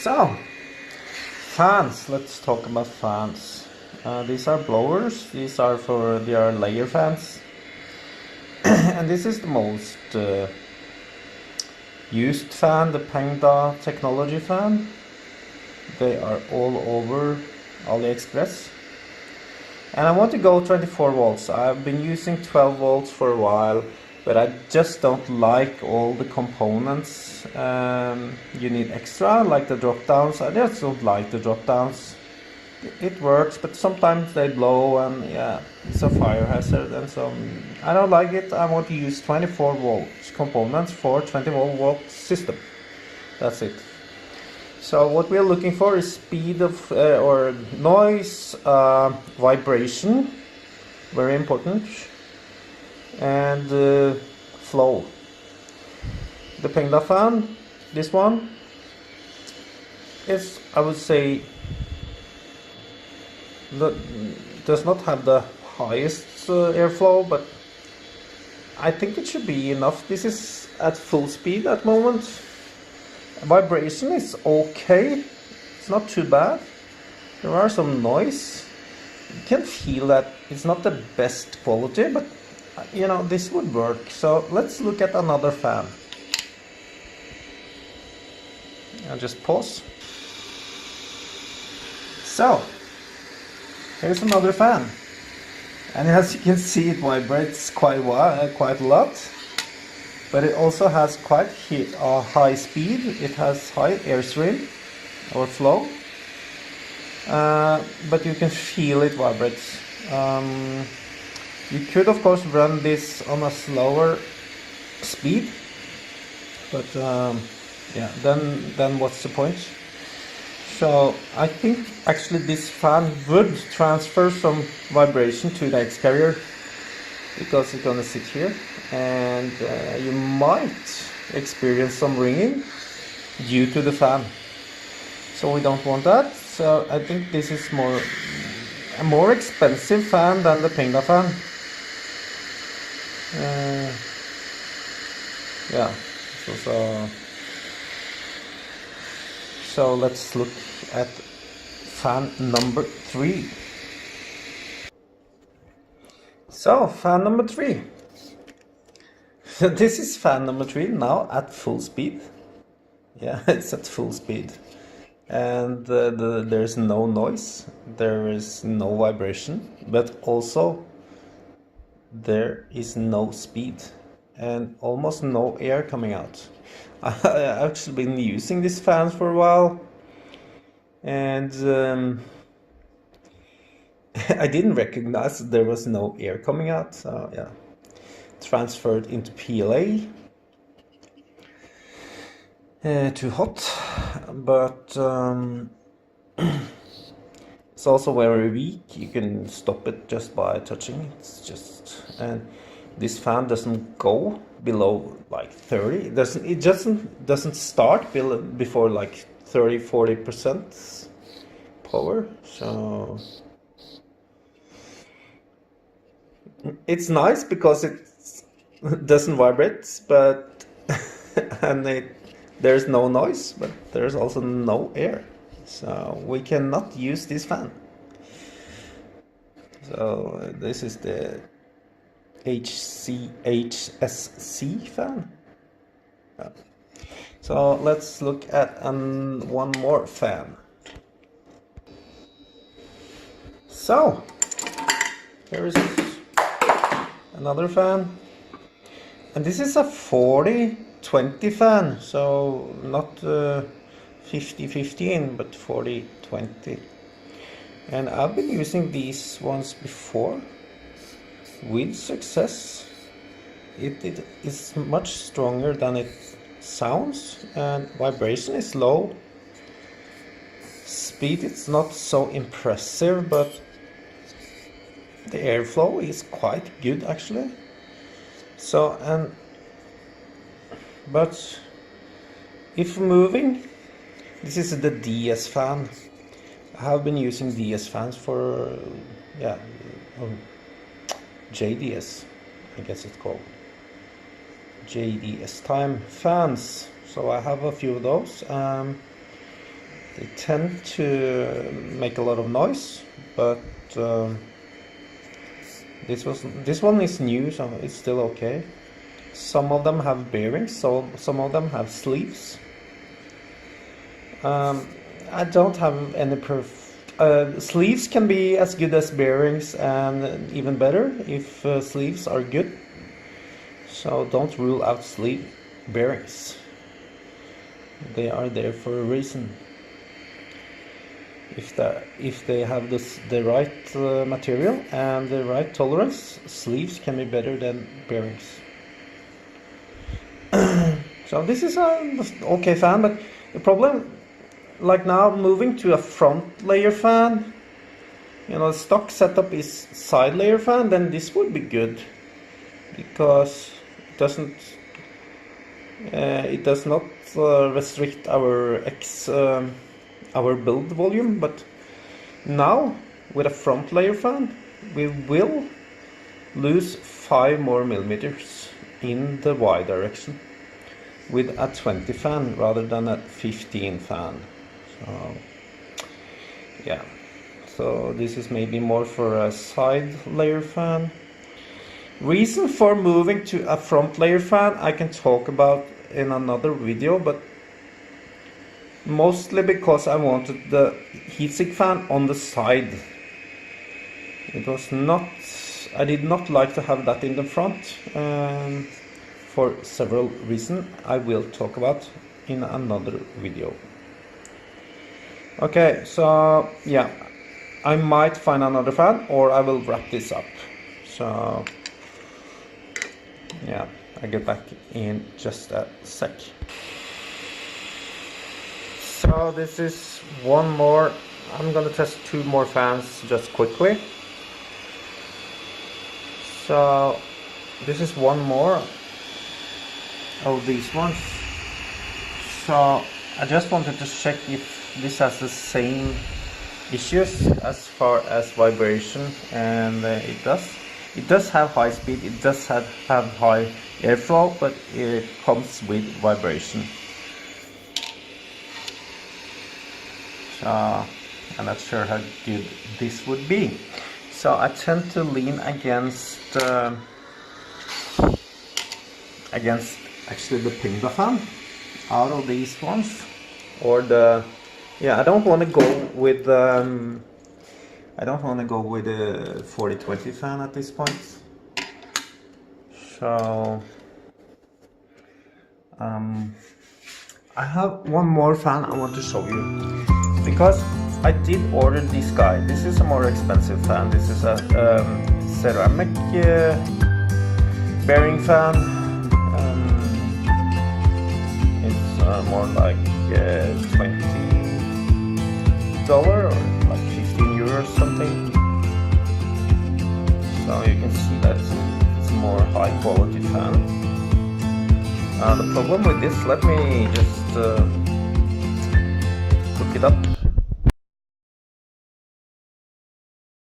So, fans. Let's talk about fans. These are blowers. They are layer fans, and this is the most used fan, the Penta technology fan. They are all over AliExpress. And I want to go 24 volts. I've been using 12 volts for a while, but I just don't like all the components you need extra, like the drop downs. I just don't like the drop downs. It works, but sometimes they blow, and yeah, it's a fire hazard, and so I don't like it. I want to use 24 volts components for 24 volt system. That's it. So what we are looking for is speed of or noise, vibration, very important, and flow. The Penta fan, this one, is, I would say, does not have the highest airflow, but I think it should be enough. This is at full speed at the moment. Vibration is okay, it's not too bad. There are some noise. You can feel that it's not the best quality, but you know, this would work. So let's look at another fan. I'll just pause. So here's another fan, and as you can see, it vibrates quite a lot. But it also has quite high speed. It has high airstream or flow, but you can feel it vibrates. You could of course run this on a slower speed, but yeah, then what's the point? So I think actually this fan would transfer some vibration to the X carrier, because it's gonna sit here, and you might experience some ringing due to the fan. So we don't want that. So I think this is a more expensive fan than the Penta fan. Yeah. So let's look at fan number 3. So fan number 3. So this is fan number 3 now at full speed. Yeah, it's at full speed, and there's no noise, there is no vibration, but also there is no speed and almost no air coming out. I've actually been using these fans for a while, and I didn't recognize that there was no air coming out. So yeah, transferred into PLA. Too hot, but it's also very weak. You can stop it just by touching. It's just, and this fan doesn't go below like 30. It doesn't start before like 30-40% power. So it's nice because it doesn't vibrate, but and there's no noise, but there's also no air, so we cannot use this fan. So this is the HCH SC fan. Yeah. So let's look at one more fan. So here is another fan, and this is a 40-20 fan, so not 50-15, but 40-20. And I've been using these ones before with success. It is much stronger than it sounds, and vibration is low. Speed is not so impressive, but the airflow is quite good actually. So, but if moving, this is the DS fan. I have been using DS fans for JDS, I guess it's called JDS time fans. So I have a few of those. They tend to make a lot of noise, but this one is new, so it's still okay. Some of them have bearings, so some of them have sleeves. I don't have any sleeves can be as good as bearings, and even better if sleeves are good. So don't rule out sleeve bearings. They are there for a reason. If they have the right material and the right tolerance, sleeves can be better than bearings. So this is an okay fan, but the problem, like now, moving to a front layer fan, you know, the stock setup is side layer fan, then this would be good, because it does not restrict our our build volume. But now with a front layer fan, we will lose 5 more millimeters in the Y direction with a 20 fan rather than a 15 fan. So yeah, so this is maybe more for a side layer fan. Reason for moving to a front layer fan I can talk about in another video, but mostly because I wanted the heatsink fan on the side. It was not, I did not like to have that in the front, for several reasons I will talk about in another video. Okay, so yeah, I might find another fan, or I will wrap this up. So yeah, I'll get back in just a sec. So this is one more. I'm gonna test 2 more fans just quickly. So this is one more of these ones. So I just wanted to check if this has the same issues as far as vibration, and it does. It does have high speed, it does have high airflow, but it comes with vibration. So I'm not sure how good this would be. So I tend to lean against actually the Penta fan out of these ones, or the, yeah, I don't want to go with the 40-20 fan at this point. So I have one more fan I want to show you, because I did order this guy. This is a more expensive fan. This is a ceramic bearing fan. It's more like $20 or like 15 euros or something. So you can see that it's a more high quality fan. The problem with this, let me just look it up.